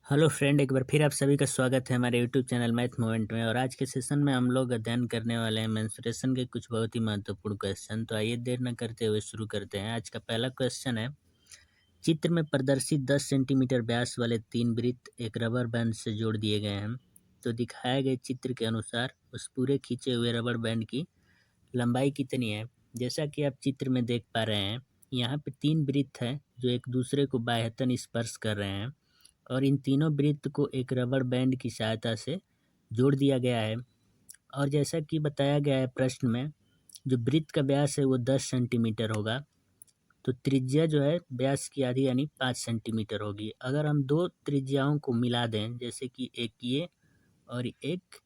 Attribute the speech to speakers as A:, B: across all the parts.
A: Hello friend, एक बार फिर आप सभी का स्वागत है हमारे यूट्यूब चैनल मैथ मोमेंट में। और आज के सेशन में हम लोग अध्ययन करने वाले हैं मेंस्ट्रुएशन के कुछ बहुत ही महत्वपूर्ण क्वेश्चन। तो आइए देर न करते हुए शुरू करते हैं। आज का पहला क्वेश्चन है, चित्र में प्रदर्शित 10 सेंटीमीटर व्यास वाले तीन वृत्त एक रबर बैंड से जोड़ दिए गए हैं। तो दिखाए गए चित्र के अनुसार उस पूरे खींचे हुए रबर बैंड की लंबाई कितनी है। जैसा कि आप चित्र में देख पा रहे हैं, यहाँ पे तीन वृत्त हैं जो एक दूसरे को बाह्यतन स्पर्श कर रहे हैं और इन तीनों वृत्त को एक रबर बैंड की सहायता से जोड़ दिया गया है। और जैसा कि बताया गया है प्रश्न में, जो वृत्त का व्यास है वो 10 सेंटीमीटर होगा। तो त्रिज्या जो है व्यास की आधी यानी 5 सेंटीमीटर होगी। अगर हम दो त्रिज्याओं को मिला दें, जैसे कि एक ये और एक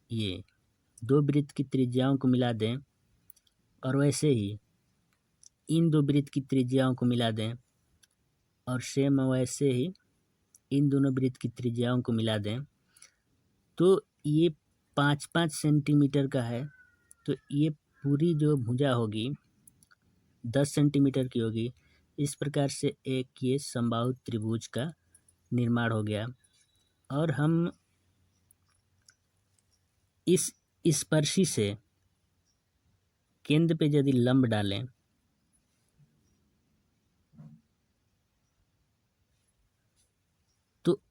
A: ये, दो वृत्त की त्रिज्याओं को मिला दें और वैसे ही इन दो वृत्त की त्रिज्याओं को मिला दें और सेम वैसे ही इन दोनों वृत्त की त्रिज्याओं को मिला दें, तो ये 5-5 सेंटीमीटर का है। तो ये पूरी जो भुजा होगी 10 सेंटीमीटर की होगी। इस प्रकार से एक ये समबाहु त्रिभुज का निर्माण हो गया। और हम इस स्पर्शी से केंद्र पे यदि लंब डालें तो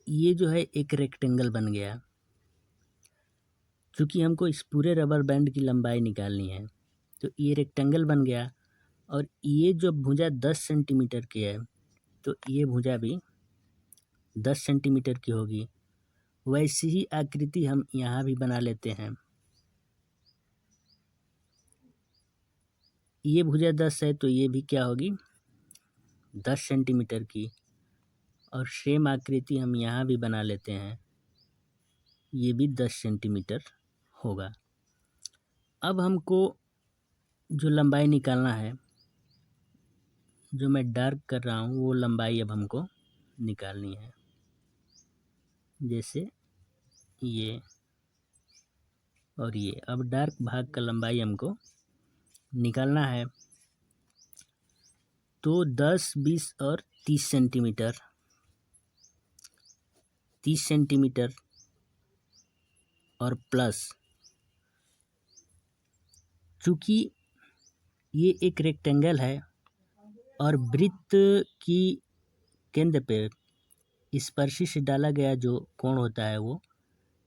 A: ये जो है एक रेक्टेंगल बन गया। क्योंकि हमको इस पूरे रबर बैंड की लंबाई निकालनी है, तो ये रेक्टेंगल बन गया। और ये जो भुजा 10 सेंटीमीटर की है, तो ये भुजा भी 10 सेंटीमीटर की होगी। वैसी ही आकृति हम यहाँ भी बना लेते हैं। ये भुजा 10 है तो ये भी क्या होगी, 10 सेंटीमीटर की। और सेम आकृति हम यहाँ भी बना लेते हैं, ये भी 10 सेंटीमीटर होगा। अब हमको जो लंबाई निकालना है, जो मैं डार्क कर रहा हूँ, वो लंबाई अब हमको निकालनी है। जैसे ये और ये, अब डार्क भाग का लंबाई हमको निकालना है। तो 10, 20 और 30 सेंटीमीटर, 30 सेंटीमीटर और प्लस, चूँकि ये एक रेक्टेंगल है और वृत्त की केंद्र पे स्पर्शी से डाला गया जो कोण होता है वो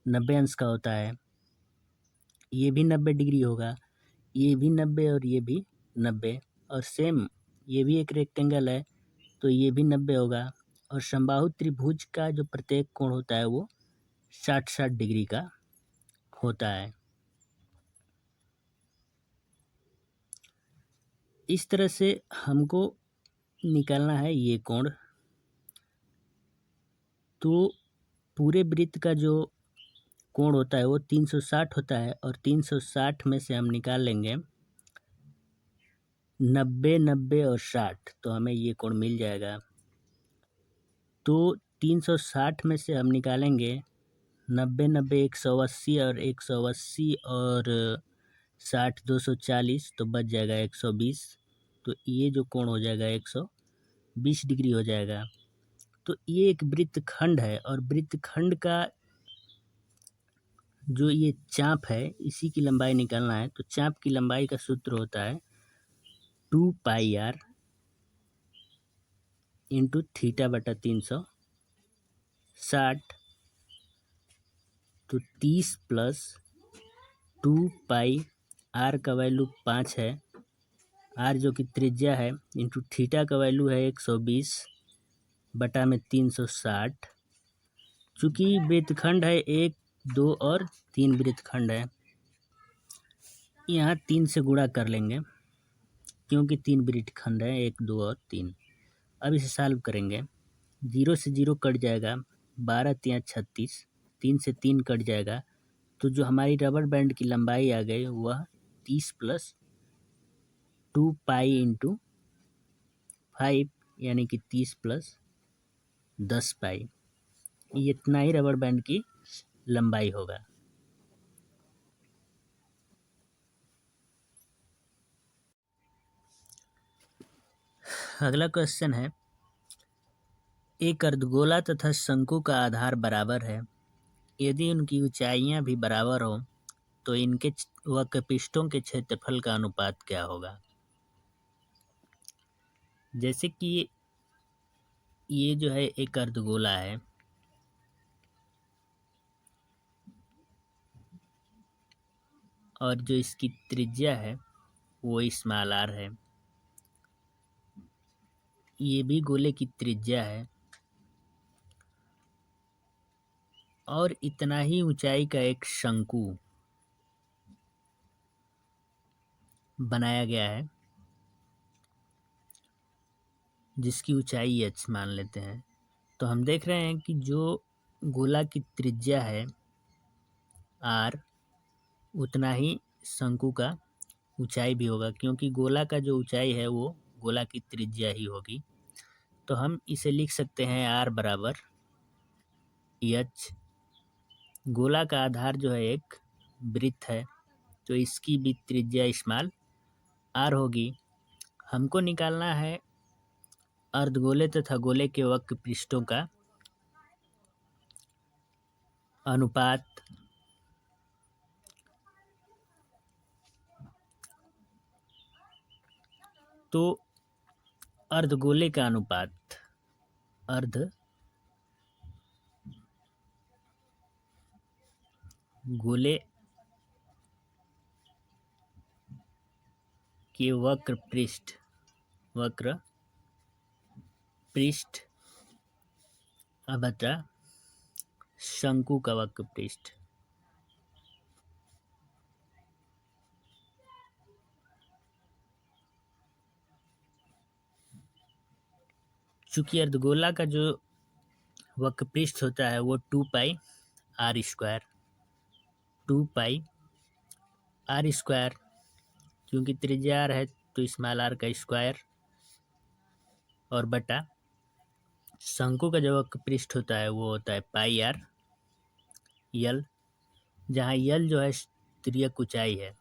A: 90 अंश का होता है। ये भी 90 डिग्री होगा, ये भी 90 और ये भी 90। और सेम ये भी एक रेक्टेंगल है तो ये भी 90 होगा। और समबाहु त्रिभुज का जो प्रत्येक कोण होता है वो 60-60 डिग्री का होता है। इस तरह से हमको निकालना है ये कोण। तो पूरे वृत्त का जो कोण होता है वो 360 होता है और 360 में से हम निकाल लेंगे 90, 90 और 60, तो हमें ये कोण मिल जाएगा। तो 360 में से हम निकालेंगे 90, 90 180 और 180 और 60 240, तो बच जाएगा 120। तो ये जो कोण हो जाएगा 120 डिग्री हो जाएगा। तो ये एक वृत्तखंड है और वृत्तखंड का जो ये चाप है इसी की लंबाई निकालना है। तो चाप की लंबाई का सूत्र होता है 2πr इंटू थीटा बटा 360। तो 30 प्लस 2π, आर का वैल्यू 5 है, आर जो कि त्रिज्या है, इंटू थीटा का वैल्यू है 120 बटा में 360। चूँकि वृत्तखंड है 1, 2 और 3 वृत्तखंड है, यहाँ 3 से गुणा कर लेंगे क्योंकि 3 वृत्तखंड है, 1, 2 और 3। अब इसे सॉल्व करेंगे, 0 से 0 कट जाएगा, 12 तिया 36, 3 से 3 कट जाएगा। तो जो हमारी रबर बैंड की लंबाई आ गई वह 30 प्लस 2π इंटू 5 यानी कि 30 प्लस 10π, इतना ही रबर बैंड की लंबाई होगा। अगला क्वेश्चन है, एक अर्धगोला तथा शंकु का आधार बराबर है। यदि उनकी ऊंचाइयां भी बराबर हो तो इनके वक्रपृष्ठों के क्षेत्रफल का अनुपात क्या होगा। जैसे कि ये जो है एक अर्धगोला है और जो इसकी त्रिज्या है वो स्मॉल आर है। ये भी गोले की त्रिज्या है और इतना ही ऊंचाई का एक शंकु बनाया गया है जिसकी ऊंचाई h मान लेते हैं। तो हम देख रहे हैं कि जो गोला की त्रिज्या है r, उतना ही शंकु का ऊंचाई भी होगा, क्योंकि गोला का जो ऊंचाई है वो गोला की त्रिज्या ही होगी। तो हम इसे लिख सकते हैं r बराबर h। गोला का आधार जो है एक वृत्त है तो इसकी भी त्रिज्या स्मॉल r होगी। हमको निकालना है अर्धगोले तथा गोले के वक्र पृष्ठों का अनुपात। तो अर्धगोले का अनुपात अर्धगोले के वक्र पृष्ठ बटा शंकु का वक्र पृष्ठ। चूंकि अर्धगोला का जो वक्र पृष्ठ होता है वो 2 पाई आर स्क्वायर, क्योंकि त्रिज्या r है तो स्मॉल r का स्क्वायर, और बटा शंकु का जो वक्र पृष्ठ होता है वो होता है पाई आर यल, जहाँ यल जो है तिर्यक ऊंचाई है।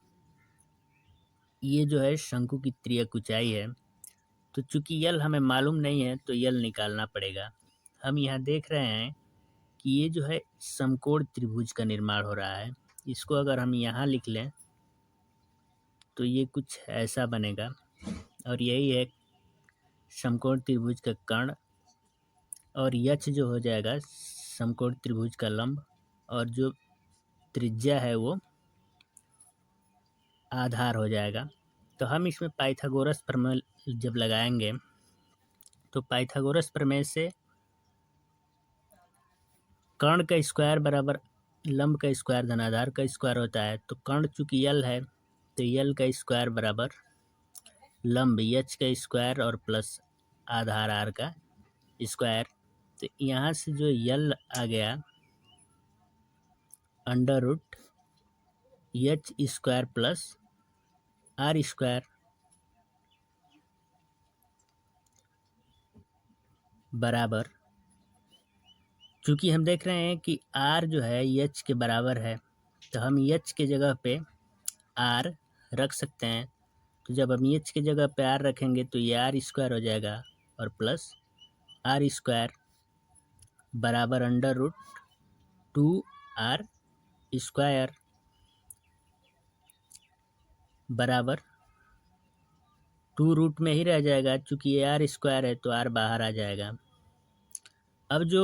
A: ये जो है शंकु की तिर्यक ऊंचाई है। तो चूंकि यल हमें मालूम नहीं है तो यल निकालना पड़ेगा। हम यहाँ देख रहे हैं कि ये जो है समकोण त्रिभुज का निर्माण हो रहा है। इसको अगर हम यहाँ लिख लें तो ये कुछ ऐसा बनेगा, और यही है समकोण त्रिभुज का कर्ण, और यच जो हो जाएगा समकोण त्रिभुज का लंब, और जो त्रिज्या है वो आधार हो जाएगा। तो हम इसमें पाइथागोरस प्रमेय जब लगाएंगे तो पाइथागोरस प्रमेय से कर्ण का स्क्वायर बराबर लंब का स्क्वायर धन आधार का स्क्वायर होता है। तो कर्ण चूंकि यल है तो यल का स्क्वायर बराबर लंब एच का स्क्वायर और प्लस आधार आर का स्क्वायर। तो यहाँ से जो यल आ गया under root H square plus R square बराबर, चूँकि हम देख रहे हैं कि आर जो है एच के बराबर है तो हम एच के जगह पे आर रख सकते हैं। तो जब हम एच के जगह पे आर रखेंगे तो ये आर स्क्वायर हो जाएगा और प्लस आर स्क्वायर बराबर अंडर रूट 2r स्क्वायर बराबर 2 रूट में ही रह जाएगा। चूँकि ये आर स्क्वायर है तो आर बाहर आ जाएगा। अब जो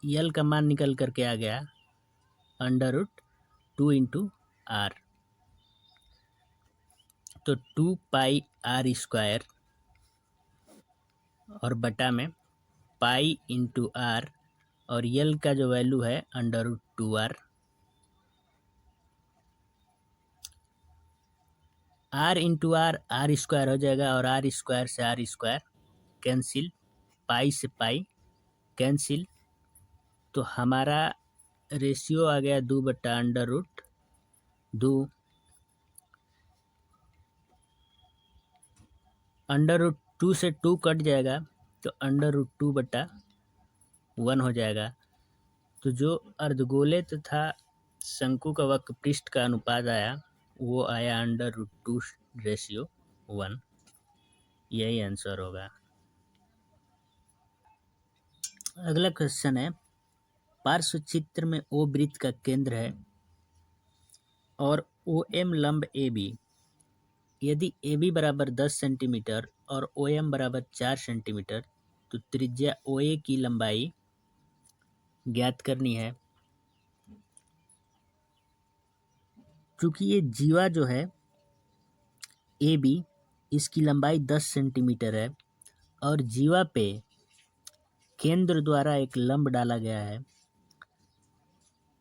A: यल का मान निकल करके आ गया अंडर रूट 2 इंटू आर, तो 2 पाई आर स्क्वायर और बटा में पाई इंटू आर, और यल का जो वैल्यू है under root 2r। R into R square हो जाएगा और आर स्क्वायर से आर स्क्वायर कैंसिल, पाई से पाई कैंसिल। तो हमारा रेशियो आ गया 2/अंडर रूट 2। अंडर रूट 2 से 2 कट जाएगा तो अंडर रूट 2/1 हो जाएगा। तो जो अर्धगोले तथा शंकु का वक्र पृष्ठ का अनुपात आया वो आया अंडर रूट 2/1। यही आंसर होगा। अगला क्वेश्चन है, पार्श्व चित्र में ओ वृत्त का केंद्र है और ओ एम लंब ए बी। यदि ए बी बराबर 10 सेंटीमीटर और ओ एम बराबर 4 सेंटीमीटर तो त्रिज्या ओ ए की लंबाई ज्ञात करनी है। चूंकि ये जीवा जो है ए बी, इसकी लंबाई 10 सेंटीमीटर है और जीवा पे केंद्र द्वारा एक लंब डाला गया है,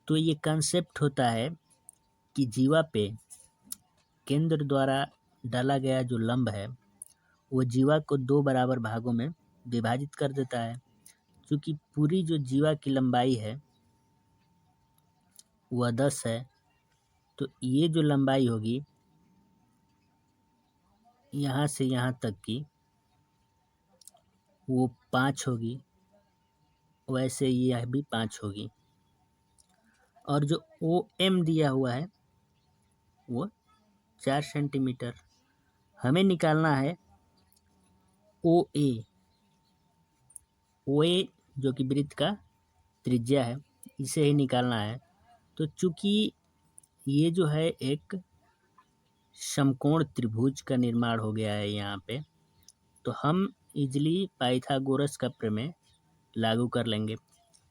A: तो ये कंसेप्ट होता है कि जीवा पे केंद्र द्वारा डाला गया जो लंब है वो जीवा को 2 बराबर भागों में विभाजित कर देता है। क्योंकि पूरी जो जीवा की लंबाई है वह 10 है, तो ये जो लंबाई होगी यहाँ से यहाँ तक की वो 5 होगी, वैसे यह भी 5 होगी। और जो ओ एम दिया हुआ है वो 4 सेंटीमीटर। हमें निकालना है ओ ए। ओ ए जो कि वृत्त का त्रिज्या है, इसे ही निकालना है। तो चूंकि ये जो है एक समकोण त्रिभुज का निर्माण हो गया है यहाँ पे, तो हम इजली पाइथागोरस का प्रमेय लागू कर लेंगे।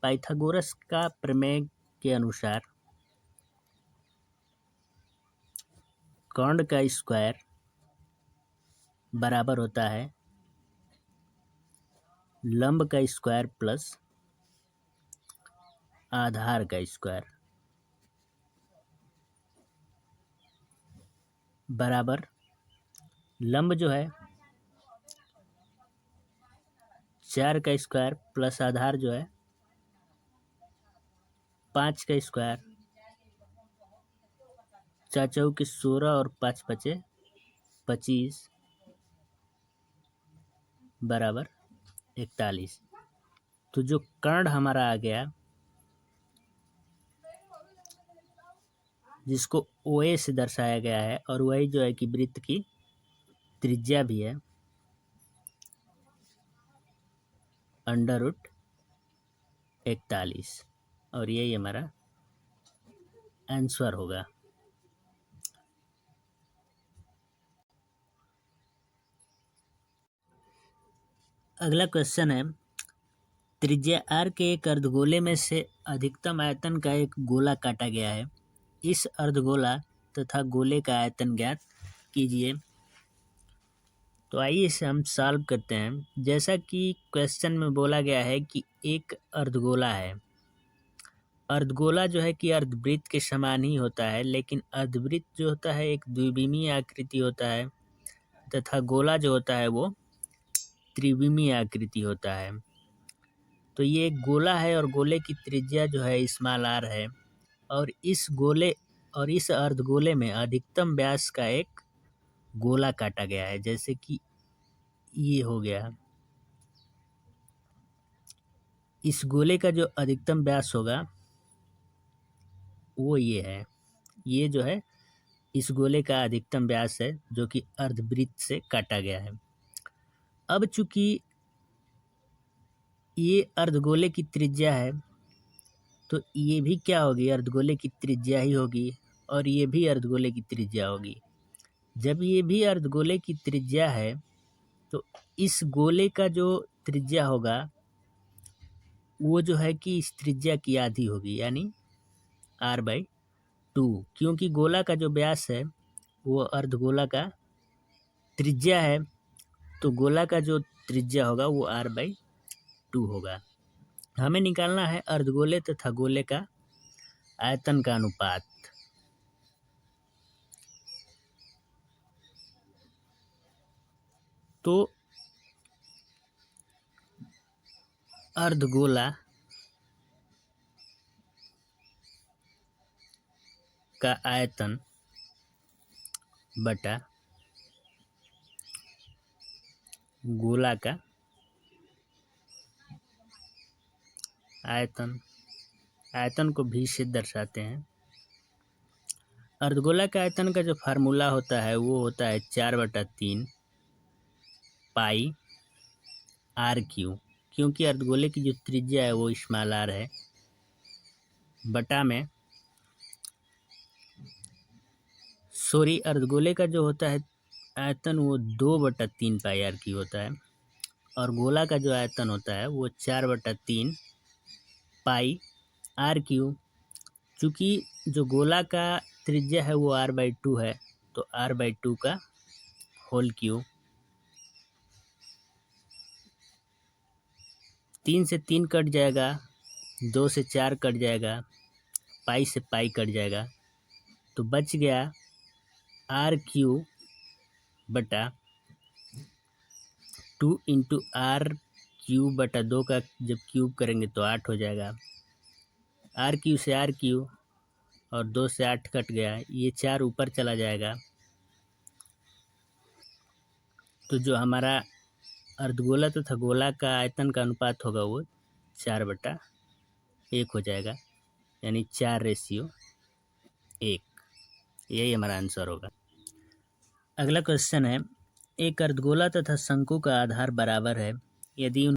A: पाइथागोरस का प्रमेय के अनुसार कर्ण का स्क्वायर बराबर होता है लंब का स्क्वायर प्लस आधार का स्क्वायर, बराबर लंब जो है 4 का स्क्वायर प्लस आधार जो है 5 का स्क्वायर। 4 चौके 16 और 5 पचे 25 बराबर 41। तो जो कर्ण हमारा आ गया जिसको ओ ए से दर्शाया गया है और वही जो है कि वृत्त की त्रिज्या भी है, √41, और यही हमारा आंसर होगा। अगला क्वेश्चन है, त्रिज्या आर के एक अर्धगोले में से अधिकतम आयतन का एक गोला काटा गया है। इस अर्धगोला तथा गोले का आयतन ज्ञात कीजिए। तो आइए इसे हम सॉल्व करते हैं। जैसा कि क्वेश्चन में बोला गया है कि एक अर्धगोला है। अर्धगोला जो है कि अर्धवृत्त के समान ही होता है, लेकिन अर्धवृत्त जो होता है एक द्विविमीय आकृति होता है तथा गोला जो होता है वो त्रिविमीय आकृति होता है। तो ये एक गोला है और गोले की त्रिज्या जो है स्मॉल आर है, और इस गोले और इस अर्धगोले में अधिकतम व्यास का एक गोला काटा गया है। जैसे कि ये हो गया, इस गोले का जो अधिकतम व्यास होगा वो ये है। ये जो है इस गोले का अधिकतम व्यास है जो कि अर्धवृत्त से काटा गया है। अब चूंकि ये अर्धगोले की त्रिज्या है तो ये भी क्या होगी, अर्धगोले की त्रिज्या ही होगी, और ये भी अर्धगोले की त्रिज्या होगी। जब ये भी अर्धगोले की त्रिज्या है तो इस गोले का जो त्रिज्या होगा वो जो है कि इस त्रिज्या की आधी होगी, यानी r/2। क्योंकि गोला का जो व्यास है वो अर्धगोला का त्रिज्या है, तो गोला का जो त्रिज्या होगा वो r/2 होगा। हमें निकालना है अर्धगोले तथा गोले का आयतन का अनुपात। तो अर्धगोला का आयतन बटा गोला का आयतन, आयतन को भी से दर्शाते हैं। अर्धगोला का आयतन का जो फार्मूला होता है वो होता है 4/3 पाई r क्यू। क्योंकि अर्धगोले की जो त्रिज्या है वो स्मॉल आर है, बटा में अर्धगोले का जो होता है आयतन वो 2/3 पाई आर क्यू होता है, और गोला का जो आयतन होता है वो 4/3 पाई आर क्यू। चूँकि जो गोला का त्रिज्या है वो r/2 है, तो r/2 का होल क्यूब। 3 से 3 कट जाएगा, 2 से 4 कट जाएगा, पाई से पाई कट जाएगा, तो बच गया r³ बटा 2 इंटू r³/2 का जब क्यूब करेंगे तो 8 हो जाएगा। r³ से r³ और 2 से 8 कट गया, ये 4 ऊपर चला जाएगा, तो जो हमारा अर्धगोला तथा गोला का आयतन का अनुपात होगा वो 4/1 हो जाएगा, यानी 4:1। यही हमारा आंसर होगा। अगला क्वेश्चन है, एक अर्धगोला तथा शंकु का आधार बराबर है, यदि